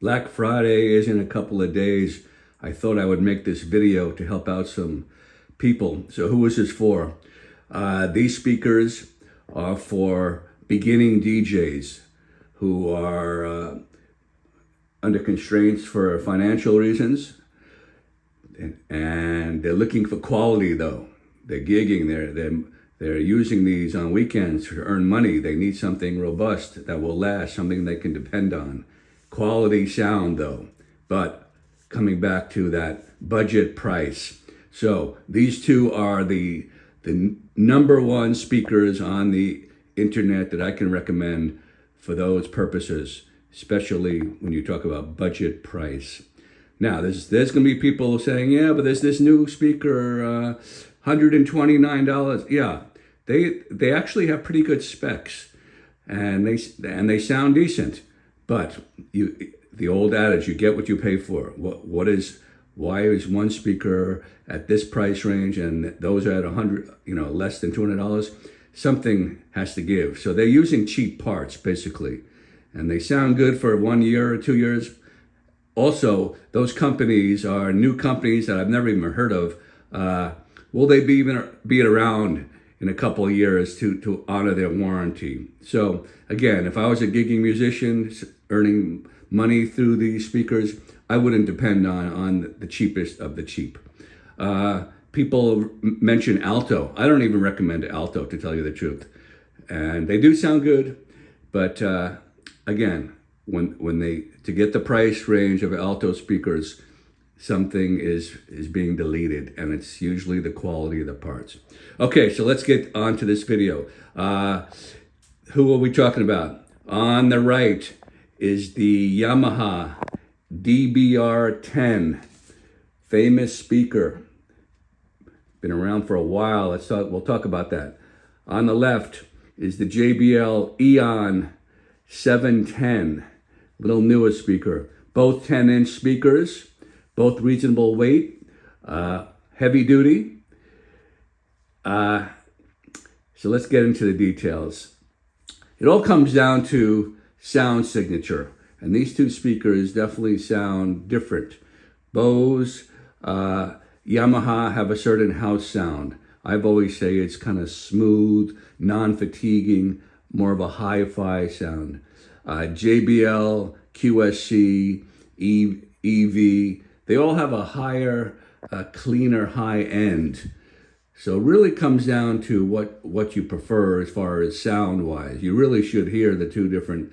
Black Friday is in a couple of days. I thought I would make this video to help out some people. So who is this for? These speakers are for beginning DJs who are under constraints for financial reasons. And they're looking for quality though. They're gigging, they're using these on weekends to earn money. They need something robust that will last, something they can depend on. Quality sound though, but coming back to that budget price. So these two are the number one speakers on the internet that I can recommend for those purposes, especially when you talk about budget price. Now, there's going to be people saying, yeah, but there's this new speaker, $129. Yeah, they actually have pretty good specs, and they sound decent. But the old adage, you get what you pay for. Why is one speaker at this price range and those are at less than $200? Something has to give. So they're using cheap parts basically, and they sound good for 1 year or 2 years. Also, those companies are new companies that I've never even heard of. Will they be around in a couple of years to honor their warranty? So again, if I was a gigging musician earning money through these speakers, I wouldn't depend on the cheapest of the cheap. People mention alto. I don't even recommend alto, to tell you the truth. And they do sound good, but again, to get the price range of alto speakers, something is being deleted, and it's usually the quality of the parts. Okay, so let's get on to this video. Who are we talking about? On the right is the Yamaha DBR10, famous speaker. Been around for a while. We'll talk about that. On the left is the JBL EON 710, little newer speaker. Both 10-inch speakers, both reasonable weight, heavy duty. So let's get into the details. It all comes down to sound signature, and these two speakers definitely sound different. Bose, Yamaha have a certain house sound. I've always say it's kind of smooth, non-fatiguing, more of a hi-fi sound. JBL, QSC, EV, they all have a higher, cleaner high end. So it really comes down to what you prefer as far as sound-wise. You really should hear the two different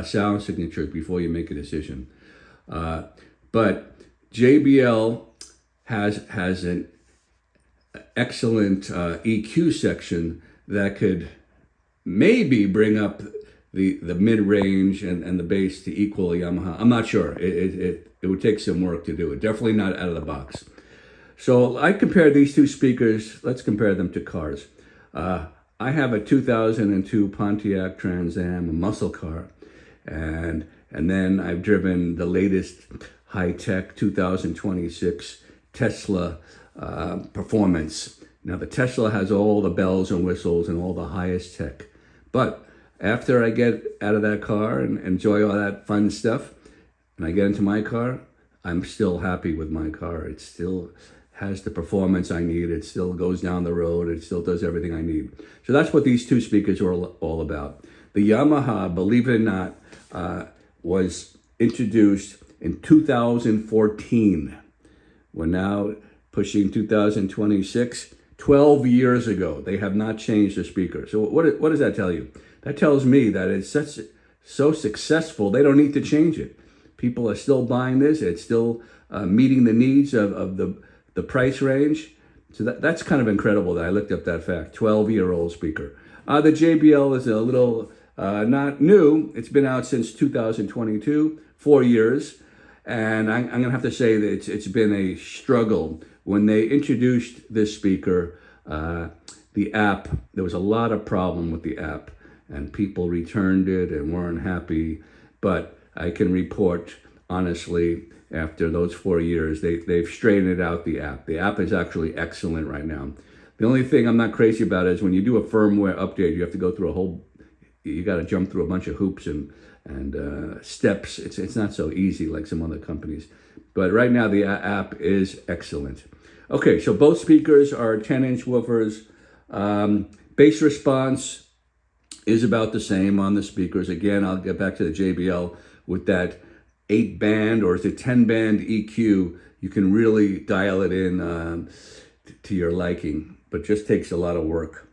sound signatures before you make a decision. But JBL has an excellent EQ section that could maybe bring up the mid-range and the bass to equal Yamaha. I'm not sure. It would take some work to do it. Definitely not out of the box. So I compared these two speakers. Let's compare them to cars. I have a 2002 Pontiac Trans Am, a muscle car, and then I've driven the latest high-tech 2026 Tesla Performance. Now the Tesla has all the bells and whistles and all the highest tech, but after I get out of that car and enjoy all that fun stuff, and I get into my car, I'm still happy with my car. It still has the performance I need. It still goes down the road. It still does everything I need. So that's what these two speakers are all about. The Yamaha, believe it or not, was introduced in 2014. We're now pushing 2026. 12 years ago. They have not changed the speaker. So what does that tell you? That tells me that it's so successful, they don't need to change it. People are still buying this. It's still meeting the needs of the price range. So that's kind of incredible that I looked up that fact. 12-year-old speaker. The JBL is a little not new. It's been out since 2022, 4 years. And I'm going to have to say that it's been a struggle. When they introduced this speaker, the app, there was a lot of problem with the app, and people returned it and weren't happy. But I can report, honestly, after those 4 years, they've straightened out the app. The app is actually excellent right now. The only thing I'm not crazy about is when you do a firmware update, you have to go through you got to jump through a bunch of hoops and and steps. It's not so easy like some other companies. But right now the app is excellent. Okay, so both speakers are 10-inch woofers. Bass response is about the same on the speakers. Again, I'll get back to the JBL with that 8-band or is it 10-band EQ. You can really dial it in to your liking, but just takes a lot of work.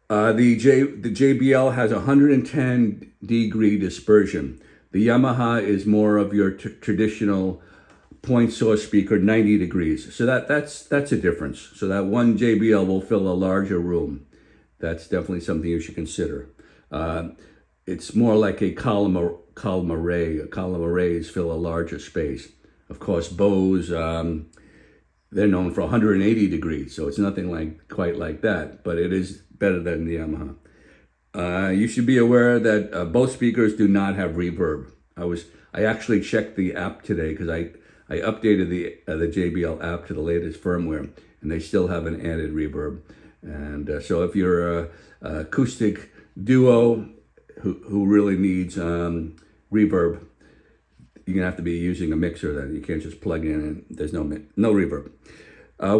The JBL has 110 degree dispersion. The Yamaha is more of your traditional point source speaker, 90 degrees. So that's a difference. So that one JBL will fill a larger room. That's definitely something you should consider. It's more like a column array. Column arrays fill a larger space. Of course, Bose, they're known for 180 degrees, so it's nothing quite like that, but it is better than the Yamaha. You should be aware that both speakers do not have reverb. I actually checked the app today because I updated the JBL app to the latest firmware, and they still have an added reverb. And so if you're a acoustic duo who really needs reverb, you're gonna have to be using a mixer. Then you can't just plug in and there's no reverb.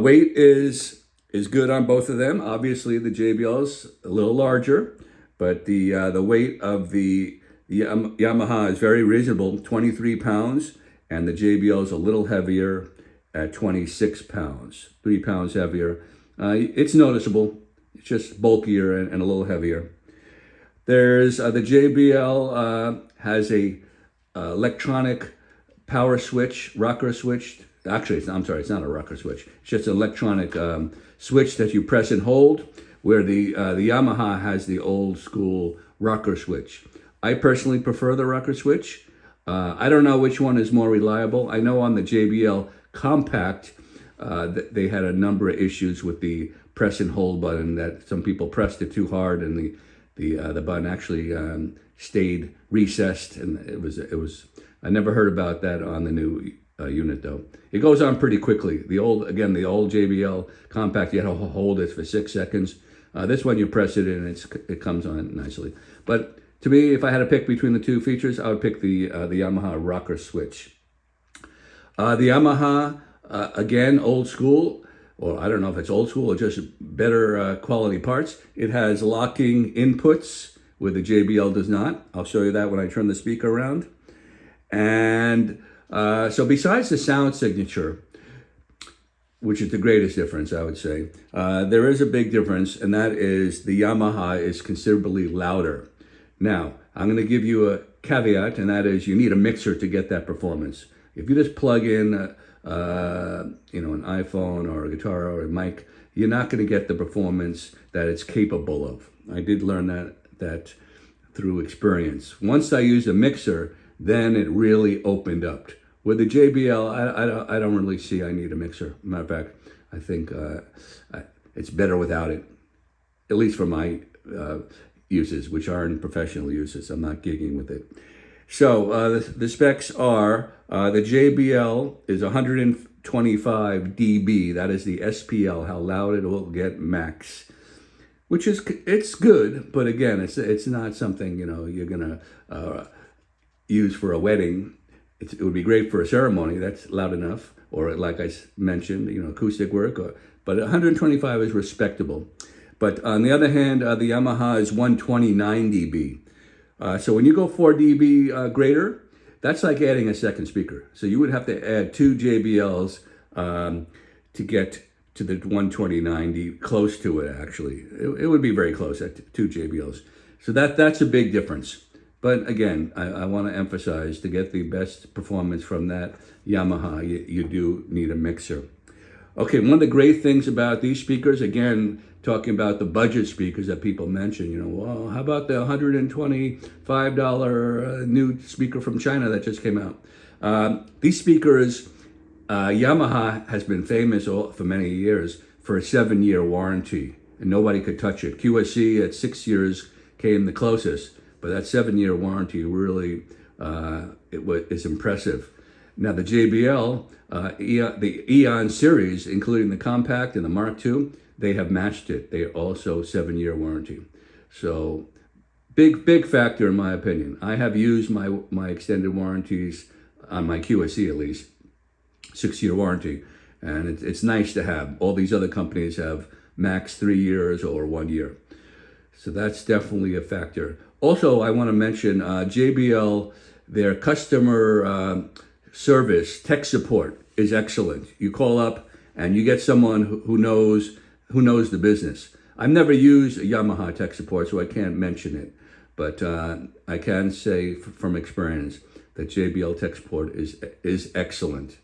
Weight is good on both of them. Obviously, the JBL's a little larger, but the weight of the Yamaha is very reasonable, 23 pounds, and the JBL is a little heavier at 26 pounds, 3 pounds heavier. It's noticeable. It's just bulkier and a little heavier. There's the JBL has a electronic power switch, rocker switch. Actually, I'm sorry, it's not a rocker switch. It's just an electronic switch that you press and hold, where the Yamaha has the old school rocker switch. I personally prefer the rocker switch. I don't know which one is more reliable. I know on the JBL Compact, they had a number of issues with the press and hold button, that some people pressed it too hard and the button actually stayed recessed, and it was. I never heard about that on the new unit though. It goes on pretty quickly. The old JBL Compact, you had to hold it for 6 seconds. This one, you press it and it comes on nicely. But to me, if I had to pick between the two features, I would pick the Yamaha rocker switch. The Yamaha, again, old school, or I don't know if it's old school or just better quality parts. It has locking inputs where the JBL does not. I'll show you that when I turn the speaker around. And so besides the sound signature, which is the greatest difference, I would say, there is a big difference, and that is the Yamaha is considerably louder. Now, I'm going to give you a caveat, and that is you need a mixer to get that performance. If you just plug in, an iPhone or a guitar or a mic, you're not going to get the performance that it's capable of. I did learn that through experience. Once I used a mixer, then it really opened up. With the JBL, I don't really see I need a mixer. Matter of fact, I think it's better without it, at least for my uses, which aren't professional uses. I'm not gigging with it. So the specs are, the JBL is 125 dB. That is the SPL, how loud it will get max. Which is, it's good, but again, it's not something, you're gonna use for a wedding. It would be great for a ceremony, that's loud enough, or like I mentioned, acoustic work, but 125 is respectable. But on the other hand, the Yamaha is 129 dB. So when you go 4 dB greater, that's like adding a second speaker. So you would have to add 2 JBLs to get to the 129 dB, close to it actually. It would be very close at 2 JBLs. So that's a big difference. But again, I want to emphasize, to get the best performance from that Yamaha, you do need a mixer. Okay, one of the great things about these speakers, again, talking about the budget speakers that people mention, well, how about the $125 new speaker from China that just came out? These speakers, Yamaha has been famous for many years for a 7-year warranty, and nobody could touch it. QSC at 6 years came the closest. But that 7-year warranty really is impressive. Now the JBL, the EON series, including the Compact and the Mark II, they have matched it. They are also 7-year warranty. So big factor in my opinion. I have used my extended warranties on my QSE, at least 6-year warranty, and it's nice to have. All these other companies have max 3 years or 1 year, so that's definitely a factor. Also, I want to mention JBL. Their customer service, tech support is excellent. You call up and you get someone who knows the business. I've never used a Yamaha tech support, so I can't mention it, but I can say from experience that JBL tech support is excellent.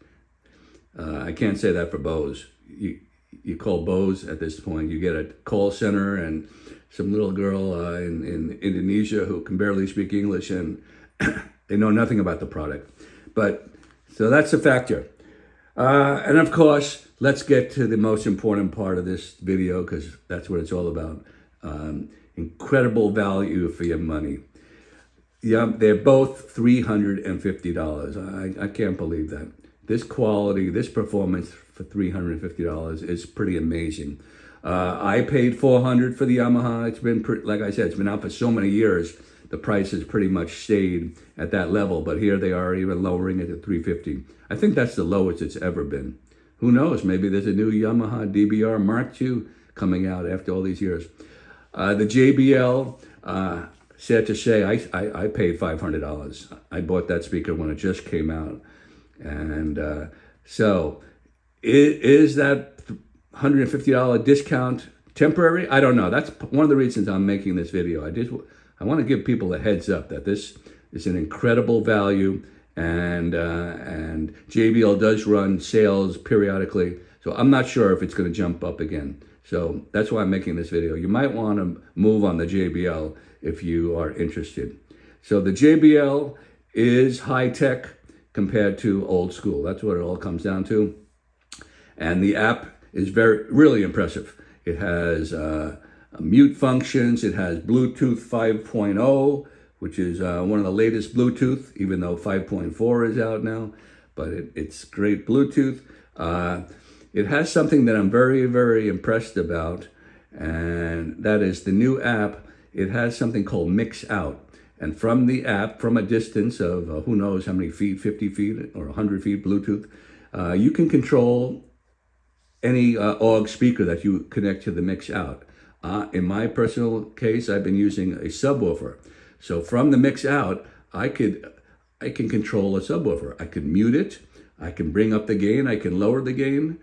I can't say that for Bose. You call Bose at this point, you get a call center and some little girl in Indonesia who can barely speak English, and they know nothing about the product. But so that's a factor. And of course, let's get to the most important part of this video, because that's what it's all about. Incredible value for your money. Yeah, they're both $350. I can't believe that. This quality, this performance for $350 is pretty amazing. I paid $400 for the Yamaha. It's been, like I said, it's been out for so many years. The price has pretty much stayed at that level, but here they are even lowering it to $350. I think that's the lowest it's ever been. Who knows? Maybe there's a new Yamaha DBR Mark II coming out after all these years. The JBL, sad to say, I paid $500. I bought that speaker when it just came out. And so is that $150 discount temporary? I don't know. That's one of the reasons I'm making this video. I want to give people a heads up that this is an incredible value, and JBL does run sales periodically. So I'm not sure if it's going to jump up again. So that's why I'm making this video. You might want to move on the JBL if you are interested. So the JBL is high tech compared to old school. That's what it all comes down to. And the app is really impressive. It has mute functions. It has Bluetooth 5.0, which is one of the latest Bluetooth, even though 5.4 is out now. But it's great Bluetooth. It has something that I'm very, very impressed about, and that is the new app. It has something called Mix Out. And from the app, from a distance of who knows how many feet, 50 feet or 100 feet Bluetooth, you can control any AUG speaker that you connect to the Mix Out. In my personal case, I've been using a subwoofer. So from the Mix Out, I can control a subwoofer. I can mute it. I can bring up the gain. I can lower the gain.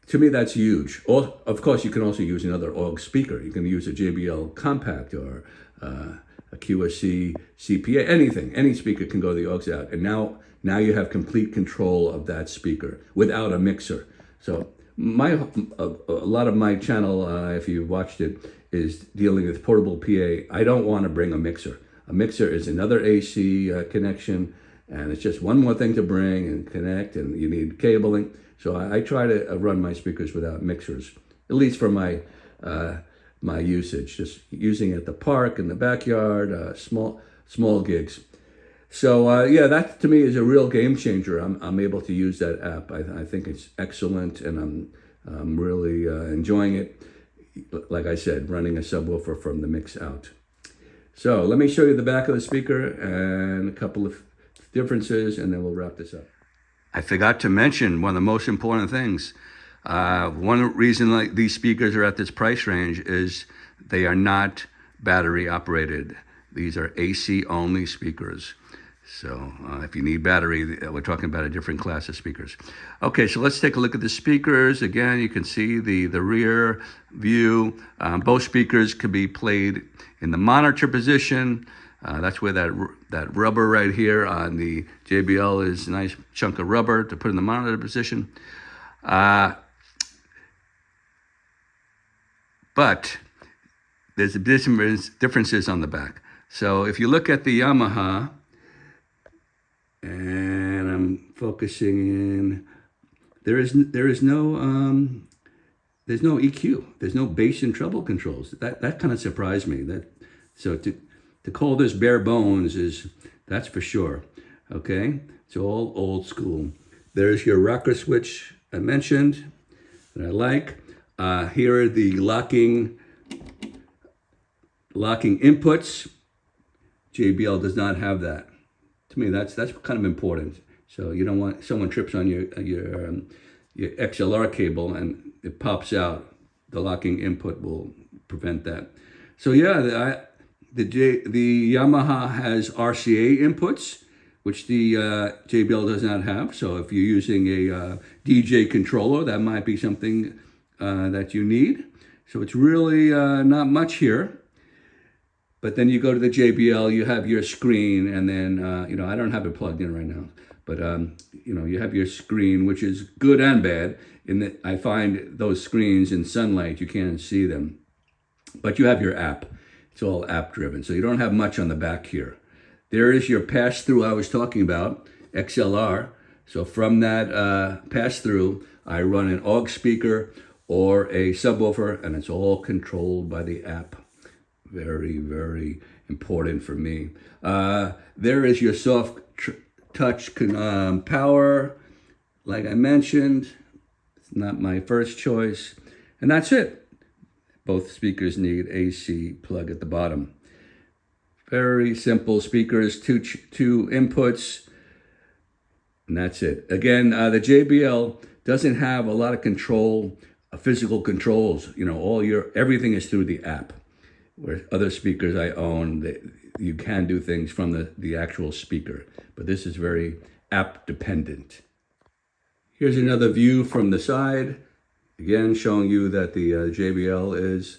To me, that's huge. Of course, you can also use another AUG speaker. You can use a JBL Compact or a QSC, CPA, anything. Any speaker can go to the AUX out. And now you have complete control of that speaker without a mixer. So a lot of my channel, if you've watched it, is dealing with portable PA. I don't want to bring a mixer. A mixer is another AC connection, and it's just one more thing to bring and connect, and you need cabling. So I try to run my speakers without mixers, at least for my usage, just using it at the park, in the backyard, small gigs. So yeah, that to me is a real game changer. I'm able to use that app. I think it's excellent, and I'm really enjoying it. Like I said, running a subwoofer from the Mix Out. So let me show you the back of the speaker and a couple of differences, and then we'll wrap this up. I forgot to mention one of the most important things. One reason these speakers are at this price range is they are not battery operated. These are AC only speakers. So if you need battery, we're talking about a different class of speakers. Okay, so let's take a look at the speakers. Again, you can see the rear view. Both speakers could be played in the monitor position. That's where that rubber right here on the JBL is a nice chunk of rubber to put in the monitor position. But there's differences on the back. So if you look at the Yamaha, and I'm focusing in, there's no EQ. There's no bass and treble controls. That kind of surprised me. So to call this bare bones that's for sure. Okay, it's all old school. There's your rocker switch I mentioned that I like. Here are the locking inputs. JBL does not have that. To me, that's kind of important. So you don't want someone trips on your XLR cable and it pops out. The locking input will prevent that. So yeah, the Yamaha has RCA inputs, which the JBL does not have. So if you're using a DJ controller, that might be something that you need. So it's really not much here. But then you go to the JBL, you have your screen, and then, I don't have it plugged in right now. But, you have your screen, which is good and bad, in that I find those screens in sunlight, you can't see them. But you have your app. It's all app driven. So you don't have much on the back here. There is your pass-through I was talking about, XLR. So from that pass-through, I run an aux speaker or a subwoofer, and it's all controlled by the app. Very, very important for me. There is your soft touch power. Like I mentioned, it's not my first choice. And that's it. Both speakers need AC plug at the bottom. Very simple speakers, two inputs, and that's it. Again, the JBL doesn't have a lot of control, physical controls. Everything is through the app. Where other speakers I own, you can do things from the actual speaker, but this is very app dependent. Here's another view from the side, again showing you that the JBL is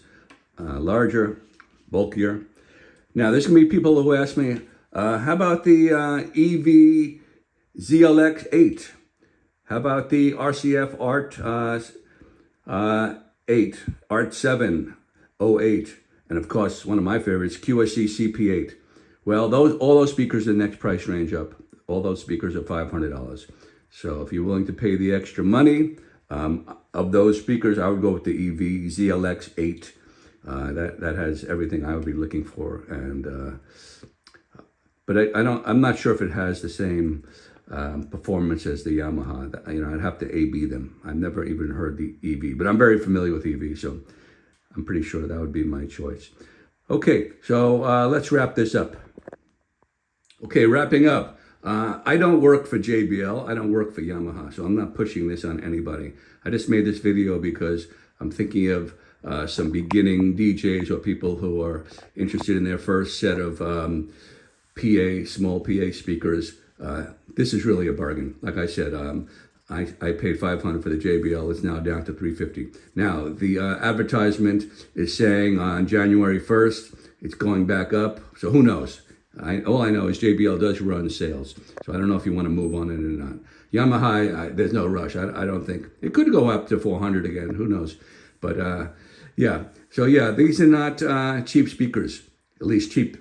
larger, bulkier. Now there's gonna be people who ask me, how about the EV ZLX8? How about the RCF Art 8, Art 7, 08? And of course, one of my favorites, QSC CP8. Well, all those speakers are the next price range up. All those speakers are $500. So if you're willing to pay the extra money, of those speakers, I would go with the EV ZLX8. That has everything I would be looking for. But I'm not sure if it has the same performance as the Yamaha. I'd have to A/B them. I've never even heard the EV, but I'm very familiar with EV, so I'm pretty sure that would be my choice. Okay, so let's wrap this up. Okay, wrapping up. I don't work for JBL. I don't work for Yamaha, so I'm not pushing this on anybody. I just made this video because I'm thinking of some beginning DJs or people who are interested in their first set of small PA speakers. This is really a bargain. Like I said, I paid $500 for the JBL. It's now down to $350. Now, the advertisement is saying on January 1st, it's going back up. So who knows? All I know is JBL does run sales. So I don't know if you want to move on it or not. Yamaha, there's no rush. I don't think. It could go up to $400 again. Who knows? But yeah. So yeah, these are not cheap speakers. At least cheap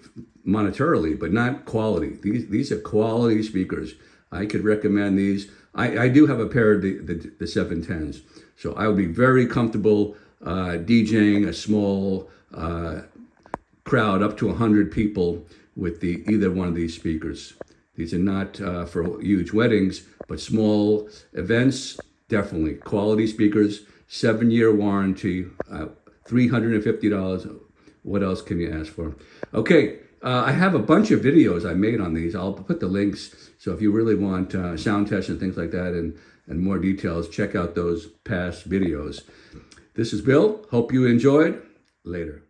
monetarily, but not quality. These are quality speakers. I could recommend these. I do have a pair of the 710s, so I would be very comfortable DJing a small crowd up to 100 people with either one of these speakers. These are not for huge weddings, but small events, definitely. Quality speakers, 7-year warranty, $350. What else can you ask for? Okay. I have a bunch of videos I made on these. I'll put the links. So if you really want sound tests and things like that and more details, check out those past videos. This is Bill. Hope you enjoyed. Later.